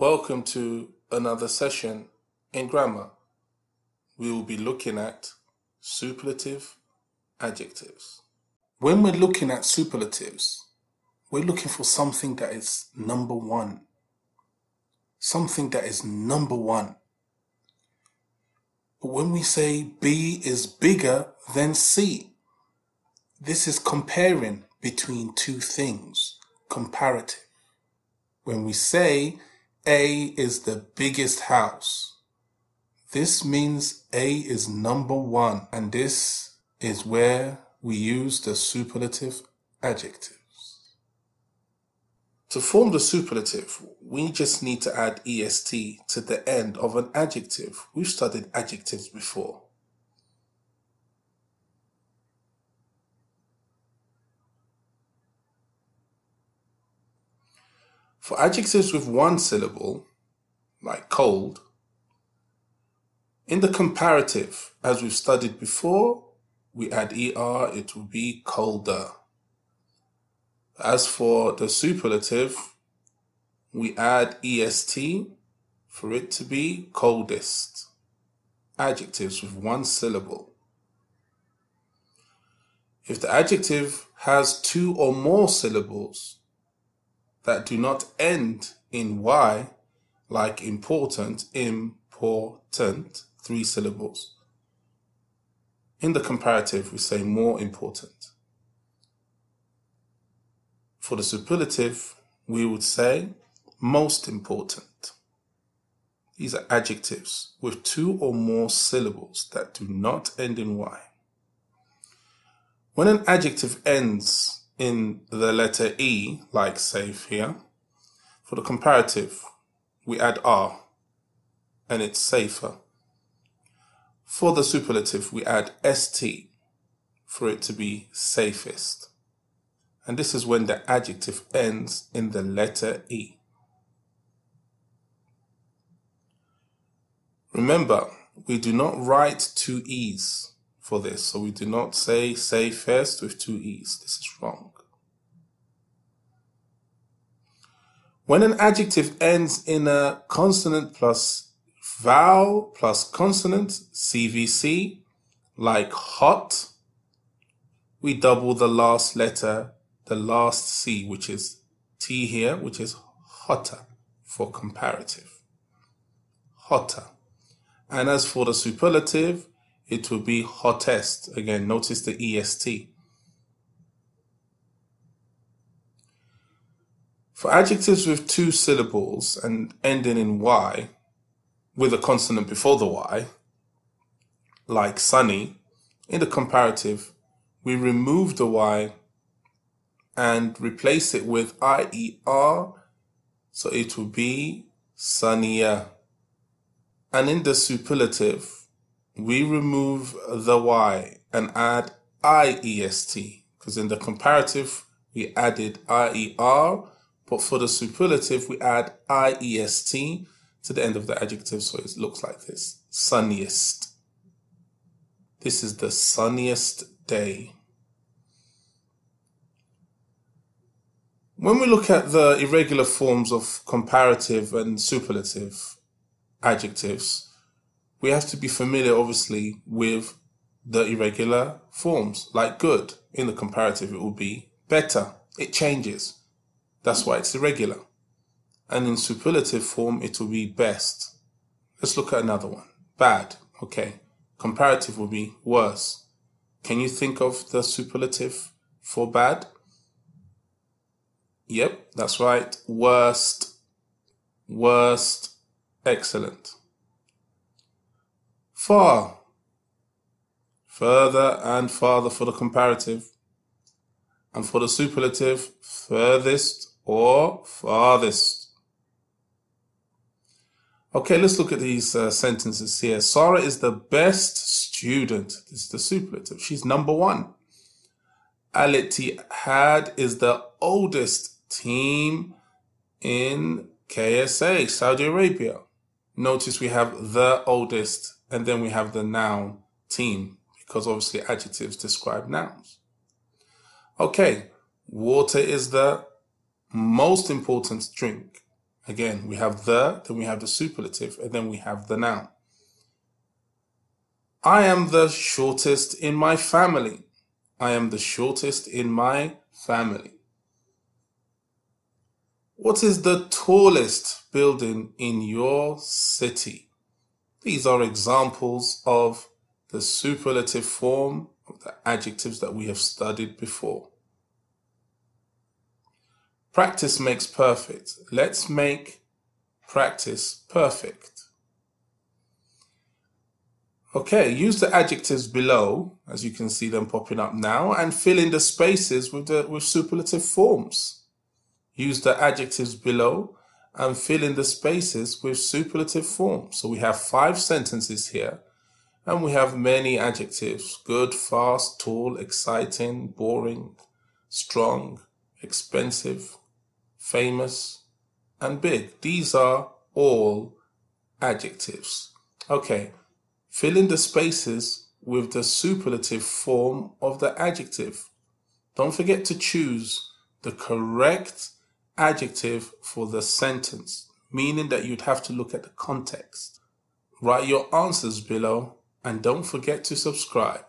Welcome to another session in grammar. We will be looking at superlative adjectives. When we're looking at superlatives, we're looking for something that is number one. Something that is number one. But when we say B is bigger than C, this is comparing between two things, comparative. When we say A is the biggest house, this means A is number one, and this is where we use the superlative adjectives. To form the superlative, we just need to add est to the end of an adjective. We've studied adjectives before. For adjectives with one syllable, like cold, in the comparative, as we've studied before, we add er, it will be colder. As for the superlative, we add est for it to be coldest. Adjectives with one syllable. If the adjective has two or more syllables that do not end in y, like important, important, 3 syllables. In the comparative, we say more important. For the superlative, we would say most important. These are adjectives with 2 or more syllables that do not end in y. When an adjective ends in the letter E, like safe here, for the comparative, we add R, and it's safer. For the superlative, we add st for it to be safest. And this is when the adjective ends in the letter E. Remember, we do not write 2 E's for this, so we do not say safest with 2 E's. This is wrong. When an adjective ends in a consonant plus vowel plus consonant, CVC, like hot, we double the last letter, the last C, which is T here, which is hotter for comparative. Hotter. And as for the superlative, it will be hottest. Again, notice the est. For adjectives with 2 syllables and ending in y, with a consonant before the y, like sunny, in the comparative, we remove the y and replace it with IER, so it will be sunnier. And in the superlative, we remove the y and add IEST, because in the comparative, we added IER, but for the superlative, we add IEST to the end of the adjective, so it looks like this, sunniest. This is the sunniest day. When we look at the irregular forms of comparative and superlative adjectives, we have to be familiar, obviously, with the irregular forms. Like good, in the comparative, it will be better. It changes. That's why it's irregular. And in superlative form, it will be best. Let's look at another one. Bad. Okay. Comparative will be worse. Can you think of the superlative for bad? Yep, that's right. Worst. Worst. Excellent. Far. Further and farther for the comparative. And for the superlative, furthest or farthest. Okay, let's look at these sentences here. Sarah is the best student. This is the superlative. She's number one. Al-Ittihad is the oldest team in KSA, Saudi Arabia. Notice we have the oldest and then we have the noun team, because obviously adjectives describe nouns. Okay, water is the most important drink. Again, we have the, then we have the superlative, and then we have the noun. I am the shortest in my family. I am the shortest in my family. What is the tallest building in your city? These are examples of the superlative form of the adjectives that we have studied before. Practice makes perfect. Let's make practice perfect. Okay, use the adjectives below, as you can see them popping up now, and fill in the spaces with superlative forms. Use the adjectives below and fill in the spaces with superlative forms. So we have 5 sentences here, and we have many adjectives: good, fast, tall, exciting, boring, strong, expensive, famous, and big. These are all adjectives. Okay, fill in the spaces with the superlative form of the adjective. Don't forget to choose the correct adjective for the sentence, meaning that you'd have to look at the context. Write your answers below and don't forget to subscribe.